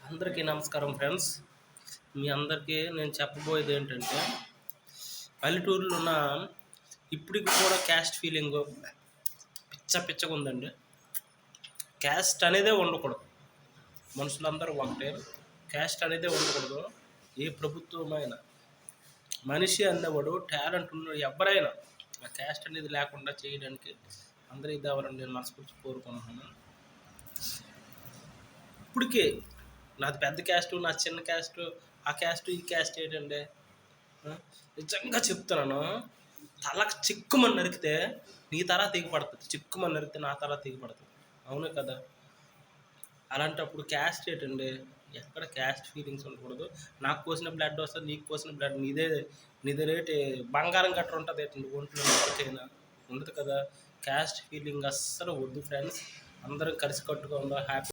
అందరికీ నమస్కారం ఫ్రెండ్స్. మీ అందరికీ నేను చెప్పబోయేది ఏంటంటే, పల్లెటూరులో ఉన్న ఇప్పటికి కూడా క్యాస్ట్ ఫీలింగు పిచ్చగా ఉందండి. క్యాస్ట్ అనేదే ఉండకూడదు. మనుషులందరూ ఒకటే. క్యాస్ట్ అనేదే ఉండకూడదు. ఏ ప్రభుత్వమైనా మనిషి అన్నవాడు టాలెంట్ ఉన్న ఎవరైనా ఆ క్యాస్ట్ అనేది లేకుండా చేయడానికి అందరూ ఇది అవ్వాలని నేను మనస్ఫూర్తి కోరుకుంటున్నాను. ఇప్పటికే నాది పెద్ద క్యాస్టు, నా చిన్న క్యాస్టు, ఆ క్యాస్టు ఈ క్యాస్ట్ ఏంటండి? నిజంగా చెప్తున్నాను, తలకు చిక్కుమని నరికితే నీ తల తెగిపడుతుంది, చిక్కుమని నరికితే నా తల తెగిపడుతుంది. అవును కదా? అలాంటప్పుడు క్యాస్ట్ ఏంటండి? ఎక్కడ క్యాస్ట్ ఫీలింగ్స్ ఉండకూడదు. నాకు కోసిన బ్లడ్ వస్తుంది, నీకు కోసిన బ్లడ్ నీదే రేటు బంగారం గట్ర ఉంటుంది ఏంటండి ఒంట్లో ఎవరికైనా? ఉండదు కదా. క్యాస్ట్ ఫీలింగ్ అస్సలు వద్దు ఫ్రెండ్స్. అందరం కలిసి కట్టుగా ఉందాం, హ్యాపీ.